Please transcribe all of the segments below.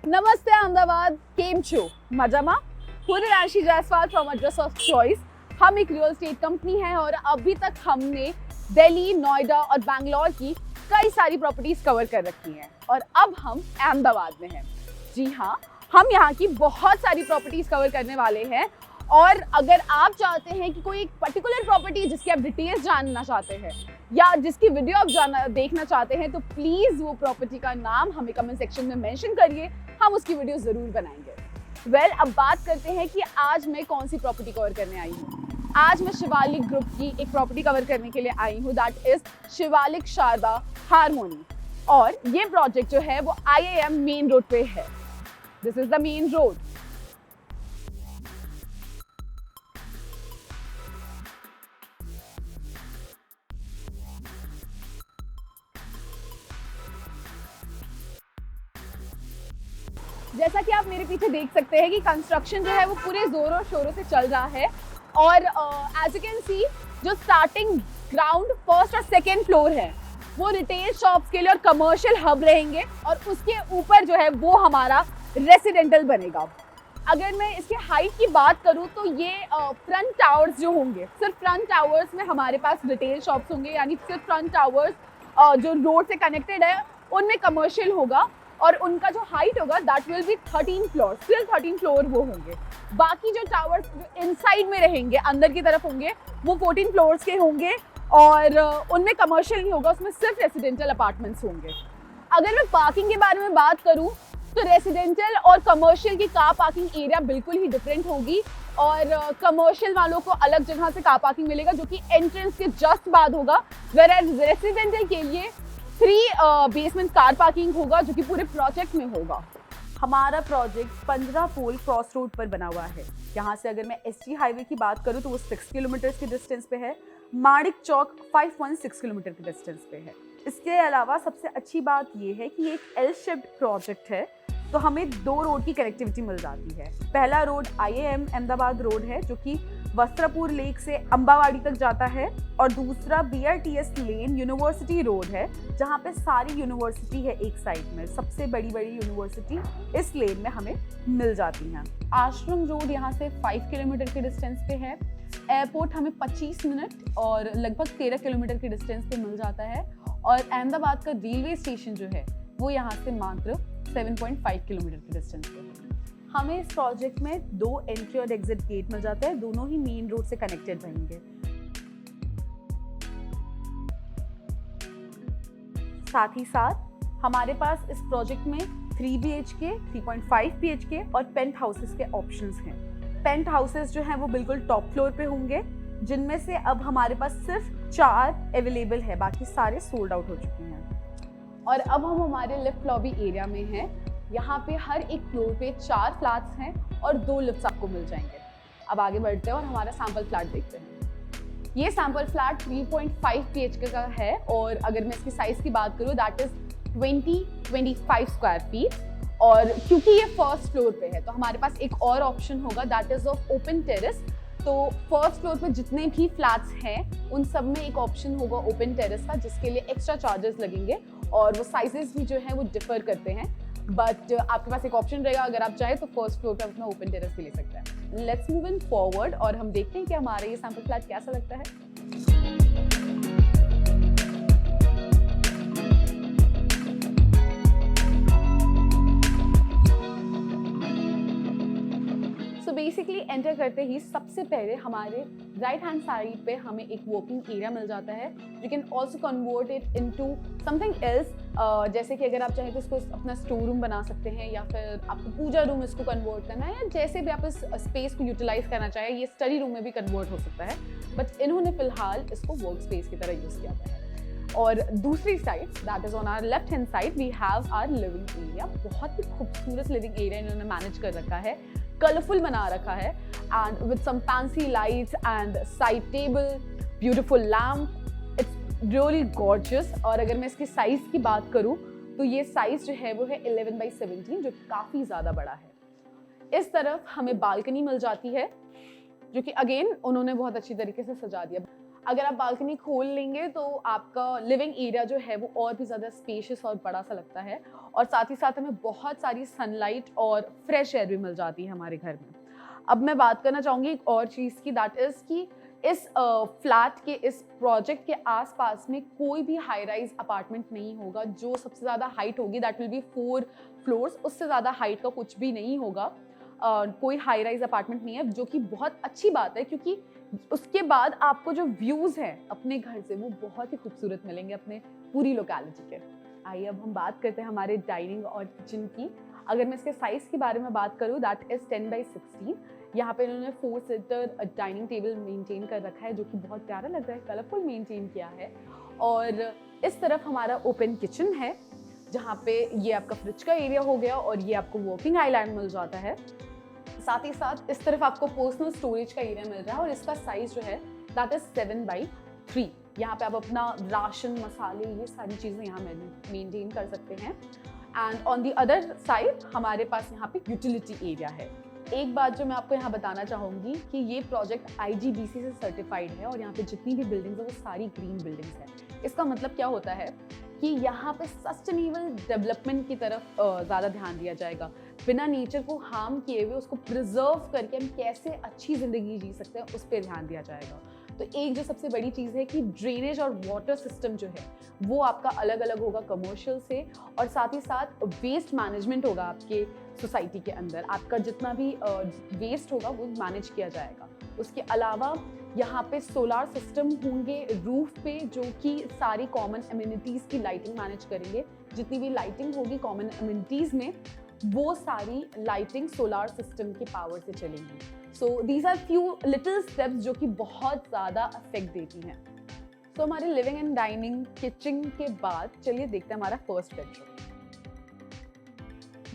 નમસ્તે अहमदाबाद, केम छो मजामा। खुद राशि Jaiswal from address of choice. हम एक रियल एस्टेट कंपनी है और अभी तक हमने दिल्ली, नोएडा और बैंगलोर की कई सारी प्रॉपर्टीज कवर कर रखी हैं और अब हम अहमदाबाद में हैं। जी हाँ, हम यहाँ की बहुत सारी प्रॉपर्टीज कवर करने वाले हैं और अगर आप चाहते हैं कि कोई एक पर्टिकुलर प्रॉपर्टी जिसकी आप डिटेल्स जानना चाहते हैं या जिसकी वीडियो आप देखना चाहते हैं तो प्लीज़ वो प्रॉपर्टी का नाम हमें कमेंट सेक्शन में मेंशन करिए, हम उसकी वीडियो ज़रूर बनाएंगे। अब बात करते हैं कि आज मैं कौन सी प्रॉपर्टी कवर करने आई हूँ। आज मैं शिवालिक ग्रुप की एक प्रॉपर्टी कवर करने के लिए आई हूँ, that is Shivalik Sharda harmony. और ये प्रोजेक्ट जो है वो IIM मेन रोड पे है। This is the main road. जैसा कि आप मेरे पीछे देख सकते हैं कि कंस्ट्रक्शन जो है वो पूरे जोरों शोरों से चल रहा है और एज यू कैन सी जो स्टार्टिंग ग्राउंड फर्स्ट और सेकेंड फ्लोर है वो रिटेल शॉप्स के लिए और कमर्शियल हब रहेंगे और उसके ऊपर जो है वो हमारा रेसिडेंटल बनेगा। अगर मैं इसके हाइट की बात करूं तो ये फ्रंट टावर्स जो होंगे, सिर्फ फ्रंट टावर्स में हमारे पास रिटेल शॉप्स होंगे, यानी सिर्फ फ्रंट टावर्स जो रोड से कनेक्टेड है उनमें कमर्शियल होगा और उनका जो हाइट होगा that will be 13 floor, still 13 floor वो होंगे। बाकी जो टावर्स इनसाइड में रहेंगे, अंदर की तरफ होंगे, वो 14 फ्लोर्स के होंगे और उनमें कमर्शियल नहीं होगा, उसमें सिर्फ रेसिडेंशियल अपार्टमेंट्स होंगे। अगर मैं पार्किंग के बारे में बात करूं तो रेसिडेंशियल और कमर्शियल की कार पार्किंग एरिया बिल्कुल ही डिफरेंट होगी और कमर्शियल वालों को अलग जगह से कार पार्किंग मिलेगा जो कि एंट्रेंस के जस्ट बाद होगा, वेयरएज रेसिडेंशियल के लिए 3 बेसमेंट कार पार्किंग होगा जो कि पूरे प्रोजेक्ट में होगा। हमारा प्रोजेक्ट 15 पोल क्रॉस रोड पर बना हुआ है। यहाँ से अगर मैं SG हाईवे की बात करूँ तो वो 6 किलोमीटर के डिस्टेंस पे है। माणिक चौक 516 किलोमीटर के डिस्टेंस पे है। इसके अलावा सबसे अच्छी बात ये है कि ये एक L शेप्ड प्रोजेक्ट है तो हमें 2 रोड की कनेक्टिविटी मिल जाती है। पहला रोड IIM अहमदाबाद रोड है जो कि वस्त्रापुर लेक से अंबावाड़ी तक जाता है और दूसरा BRTS लेन यूनिवर्सिटी रोड है जहाँ पे सारी यूनिवर्सिटी है एक साइड में। सबसे बड़ी यूनिवर्सिटी इस लेन में हमें मिल जाती हैं। आश्रम रोड यहाँ से 5 किलोमीटर के डिस्टेंस पे है। एयरपोर्ट हमें 25 मिनट और लगभग 13 किलोमीटर के डिस्टेंस पे मिल जाता है और अहमदाबाद का रेलवे स्टेशन जो है वो यहाँ से मात्र 7.5 किलोमीटर के डिस्टेंस पे है। हमें इस प्रोजेक्ट में 2 एंट्री और एग्जिट गेट मिल जाते हैं, दोनों ही मेन रोड से कनेक्टेड रहेंगे। साथ ही साथ हमारे पास इस प्रोजेक्ट में 3 BHK, 3.5 BHK और पेंट हाउसेस के ऑप्शंस हैं। पेंट हाउसेस जो हैं वो बिल्कुल टॉप फ्लोर पे होंगे जिनमें से अब हमारे पास सिर्फ 4 अवेलेबल है, बाकी सारे सोल्ड आउट हो चुके हैं। और अब हम हमारे लिफ्ट लॉबी एरिया में हैं। यहाँ पे हर एक फ्लोर पे 4 फ्लैट्स हैं और 2 लिफ्ट्स आपको मिल जाएंगे। अब आगे बढ़ते हैं और हमारा सैंपल फ्लैट देखते हैं। ये सैंपल फ्लैट 3.5 BHK का है और अगर मैं इसकी साइज की बात करूँ दैट इज 25 स्क्वायर फीट। और क्योंकि ये फर्स्ट फ्लोर पे है तो हमारे पास एक और ऑप्शन होगा that is of open terrace. तो फर्स्ट फ्लोर पे जितने भी फ्लैट्स हैं उन सब में एक ऑप्शन होगा ओपन टेरेस का जिसके लिए एक्स्ट्रा चार्जेस लगेंगे और वो साइजेस भी जो है वो डिफर करते हैं, बट आपके पास एक ऑप्शन रहेगा अगर आप चाहें तो फर्स्ट फ्लोर पे अपना ओपन टेरेस भी ले सकते हैं। लेट्स मूव इन फॉरवर्ड और हम देखते हैं कि हमारा ये सैंपल फ्लैट कैसा लगता है। बेसिकली एंटर करते ही सबसे पहले हमारे राइट हैंड साइड पे हमें एक वर्किंग एरिया मिल जाता है। You can also convert it into something else, जैसे कि अगर आप चाहें तो इसको अपना स्टोर रूम बना सकते हैं या फिर आपको पूजा रूम इसको कन्वर्ट करना है या जैसे भी आप इस स्पेस को यूटिलाइज करना चाहें, ये स्टडी रूम में भी कन्वर्ट हो सकता है, बट इन्होंने फिलहाल इसको वर्क स्पेस की तरह यूज़ किया हुआ है। और दूसरी side that is on our left hand side we have our living area. बहुत ही खूबसूरत लिविंग एरिया इन्होंने मैनेज कर रखा है, कलरफुल बना रखा है and with some fancy lights and side table, beautiful lamp, it's really gorgeous. और अगर मैं इसकी साइज की बात करूं तो ये साइज जो है वो है 11/17 जो काफ़ी ज़्यादा बड़ा है। इस तरफ हमें बालकनी मिल जाती है जो कि अगेन उन्होंने बहुत अच्छी तरीके से सजा दिया। अगर आप बालकनी खोल लेंगे तो आपका लिविंग एरिया जो है वो और भी ज़्यादा स्पेशियस और बड़ा सा लगता है, और साथ ही साथ हमें बहुत सारी सनलाइट और फ्रेश एयर भी मिल जाती है हमारे घर में। अब मैं बात करना चाहूँगी एक और चीज़ की, दैट इज़ कि इस फ्लैट के, इस प्रोजेक्ट के आसपास में कोई भी हाई राइज अपार्टमेंट नहीं होगा। जो सबसे ज़्यादा हाइट होगी दैट विल बी 4 फ्लोर्स, उससे ज़्यादा हाइट का कुछ भी नहीं होगा। कोई हाई राइज अपार्टमेंट नहीं है, जो कि बहुत अच्छी बात है, क्योंकि उसके बाद आपको जो व्यूज़ हैं अपने घर से वो बहुत ही खूबसूरत मिलेंगे अपने पूरी लोकेलिटी के। आइए अब हम बात करते हैं हमारे डाइनिंग और किचन की। अगर मैं इसके साइज़ के बारे में बात करूँ, दैट इज़ 10x16। यहाँ पे इन्होंने 4 सीटर डाइनिंग टेबल मेंटेन कर रखा है, जो कि बहुत प्यारा लग रहा है, कलरफुल मेंटेन किया है। और इस तरफ हमारा ओपन किचन है, जहाँ पे ये आपका फ्रिज का एरिया हो गया और ये आपको वर्किंग आइलैंड मिल जाता है। साथ ही साथ इस तरफ आपको पर्सनल स्टोरेज का एरिया मिल रहा है, और इसका साइज जो है दैट इज 7x3। यहाँ पे आप अपना राशन, मसाले, ये सारी चीज़ें यहाँ मेंटेन कर सकते हैं। And on the other side हमारे पास यहाँ पे यूटिलिटी एरिया है। एक बात जो मैं आपको यहाँ बताना चाहूँगी कि ये प्रोजेक्ट IGBC से सर्टिफाइड है, और यहाँ पे जितनी भी बिल्डिंग्स है वो सारी ग्रीन बिल्डिंग्स हैं। इसका मतलब क्या होता है कि यहाँ पे सस्टेनेबल डेवलपमेंट की तरफ ज़्यादा ध्यान दिया जाएगा। बिना नेचर को हार्म किए हुए उसको प्रिजर्व करके हम कैसे अच्छी ज़िंदगी जी सकते हैं, उस पर ध्यान दिया जाएगा। तो एक जो सबसे बड़ी चीज़ है कि ड्रेनेज और वाटर सिस्टम जो है वो आपका अलग अलग होगा कमर्शियल से, और साथ ही साथ वेस्ट मैनेजमेंट होगा आपके सोसाइटी के अंदर। आपका जितना भी वेस्ट होगा वो मैनेज किया जाएगा। उसके अलावा यहाँ पे सोलार सिस्टम होंगे रूफ पे, जो कि सारी कॉमन एमिनिटीज़ की लाइटिंग मैनेज करेंगे। जितनी भी लाइटिंग होगी कॉमन एमिनिटीज़ में, वो सारी लाइटिंग सोलार सिस्टम के पावर से चलेंगी। So these are few little steps जो कि बहुत ज़्यादा इफेक्ट देती हैं। तो हमारे लिविंग एंड डाइनिंग किचन के बाद चलिए देखते हैं हमारा first bedroom.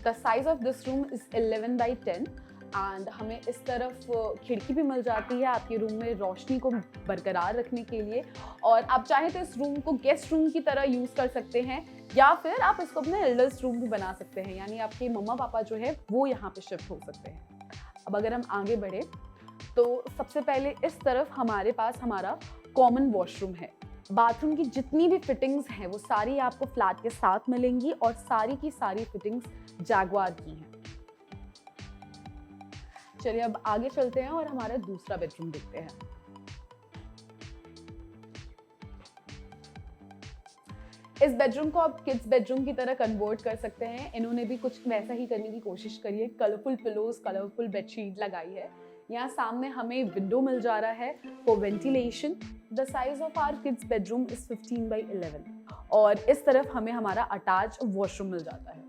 The size of this room is 11x10 and हमें इस तरफ खिड़की भी मिल जाती है आपके रूम में रोशनी को बरकरार रखने के लिए, और आप चाहें तो इस रूम को गेस्ट रूम की तरह यूज़ कर सकते हैं, या फिर आप इसको अपने एल्डर्स रूम भी बना सकते हैं, यानी आपके मम्मा पापा जो है वो यहाँ पे शिफ्ट हो सकते हैं। अब अगर हम आगे बढ़े तो सबसे पहले इस तरफ हमारे पास हमारा कॉमन वॉशरूम है। बाथरूम की जितनी भी फिटिंग्स हैं वो सारी आपको फ्लैट के साथ मिलेंगी, और सारी की सारी फिटिंग्स जैगुआर की हैं। चलिए अब आगे चलते हैं और हमारा दूसरा बेडरूम देखते हैं। इस बेडरूम को आप किड्स बेडरूम की तरह कन्वर्ट कर सकते हैं। इन्होंने भी कुछ वैसा ही करने की कोशिश करी है। कलरफुल पिलोज, कलरफुल बेडशीट लगाई है। यहाँ सामने हमें विंडो मिल जा रहा है for ventilation. The size of our kids bedroom is 15x11, और इस तरफ हमें हमारा अटैच वॉशरूम मिल जाता है।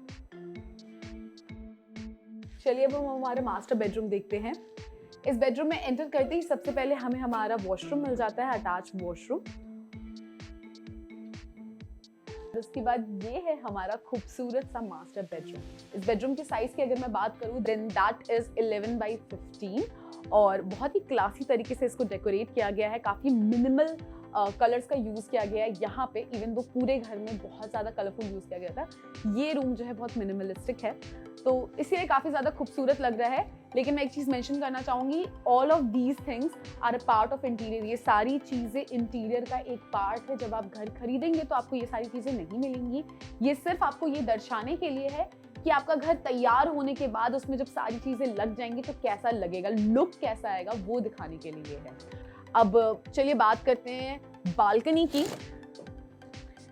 चलिए अब हम हमारा मास्टर बेडरूम देखते हैं। इस बेडरूम में एंटर करते ही सबसे पहले हमें हमारा वॉशरूम मिल जाता है, अटैच वॉशरूम। उसके बाद ये है हमारा खूबसूरत सा मास्टर बेडरूम। इस बेडरूम की साइज की अगर मैं बात करूँ देन दैट इज 11x15, और बहुत ही क्लासी तरीके से इसको डेकोरेट किया गया है। काफ़ी मिनिमल कलर्स का यूज़ किया गया है यहाँ पे, इवन दो पूरे घर में बहुत ज़्यादा कलरफुल यूज़ किया गया था। ये रूम जो है बहुत मिनिमलिस्टिक है, तो इसीलिए काफ़ी ज़्यादा खूबसूरत लग रहा है। लेकिन मैं एक चीज़ मेंशन करना चाहूँगी, all of these things are a part of interior. ये सारी चीज़ें इंटीरियर का एक पार्ट है। जब आप घर खरीदेंगे तो आपको ये सारी चीज़ें नहीं मिलेंगी। ये सिर्फ आपको ये दर्शाने के लिए है कि आपका घर तैयार होने के बाद उसमें जब सारी चीज़ें लग जाएंगी तो कैसा लगेगा, लुक कैसा आएगा, वो दिखाने के लिए है। अब चलिए बात करते हैं बालकनी की।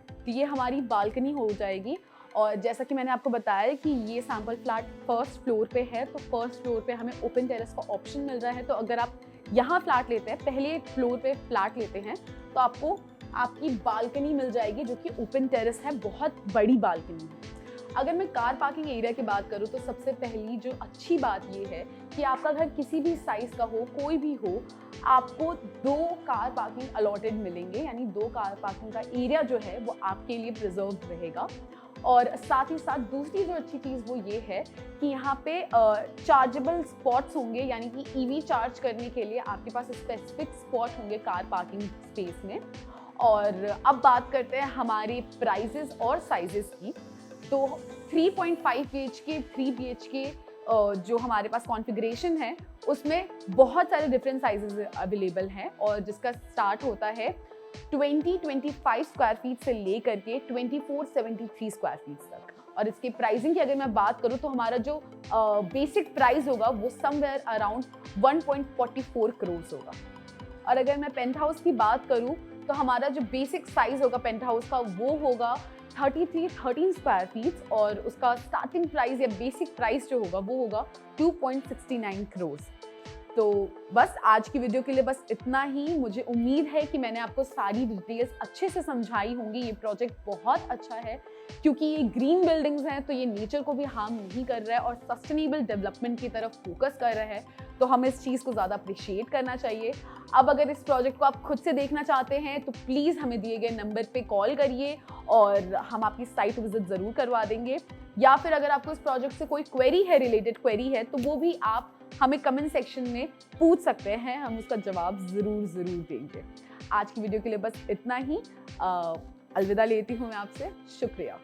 तो ये हमारी बालकनी हो जाएगी, और जैसा कि मैंने आपको बताया कि ये सैंपल फ्लैट फर्स्ट फ्लोर पे है, तो फर्स्ट फ्लोर पे हमें ओपन टेरेस का ऑप्शन मिल रहा है। तो अगर आप यहाँ फ्लैट लेते हैं, पहले फ्लोर पे फ्लैट लेते हैं, तो आपको आपकी बालकनी मिल जाएगी जो कि ओपन टेरेस है, बहुत बड़ी बालकनी है। अगर मैं कार पार्किंग एरिया की बात करूँ तो सबसे पहली जो अच्छी बात ये है कि आपका घर किसी भी साइज़ का हो, कोई भी हो, आपको 2 कार पार्किंग अलॉटेड मिलेंगे, यानी 2 कार पार्किंग का एरिया जो है वो आपके लिए प्रिजर्व रहेगा। और साथ ही साथ दूसरी जो अच्छी चीज़ वो ये है कि यहाँ पे चार्जेबल स्पॉट्स होंगे, यानी कि EV चार्ज करने के लिए आपके पास स्पेसिफिक स्पॉट होंगे कार पार्किंग स्पेस में। और अब बात करते हैं हमारे प्राइजेस और साइजेस की। तो 3.5 BHK 3 BHK जो हमारे पास कॉन्फ़िगरेशन है उसमें बहुत सारे डिफरेंट साइजेस अवेलेबल हैं और जिसका स्टार्ट होता है 20-25 स्क्वायर फीट से लेकर के 24-73 स्क्वायर फीट तक। और इसके प्राइसिंग की अगर मैं बात करूं तो हमारा जो बेसिक प्राइस होगा वो समवेयर अराउंड 1.44 करोड़ होगा। और अगर मैं पेंट हाउस की बात करूं तो हमारा जो बेसिक साइज होगा पेंट हाउस का वो होगा 13 स्क्वायर फीट और उसका स्टार्टिंग प्राइस या बेसिक प्राइस जो होगा वो होगा 2.69 करोड़। तो बस आज की वीडियो के लिए बस इतना ही। मुझे उम्मीद है कि मैंने आपको सारी डिटेल्स अच्छे से समझाई होंगी। ये प्रोजेक्ट बहुत अच्छा है क्योंकि ये ग्रीन बिल्डिंग्स हैं तो ये नेचर को भी हार्म नहीं कर रहा है और सस्टेनेबल डेवलपमेंट की तरफ फोकस कर रहा है, तो हमें इस चीज़ को ज़्यादा अप्रिशिएट करना चाहिए। अब अगर इस प्रोजेक्ट को आप खुद से देखना चाहते हैं तो प्लीज़ हमें दिए गए नंबर पे कॉल करिए और हम आपकी साइट विजिट ज़रूर करवा देंगे। या फिर अगर आपको इस प्रोजेक्ट से कोई क्वेरी है, रिलेटेड क्वेरी है, तो वो भी आप हमें कमेंट सेक्शन में पूछ सकते हैं, हम उसका जवाब ज़रूर देंगे। आज की वीडियो के लिए बस इतना ही। अलविदा लेती हूँ मैं आपसे। शुक्रिया।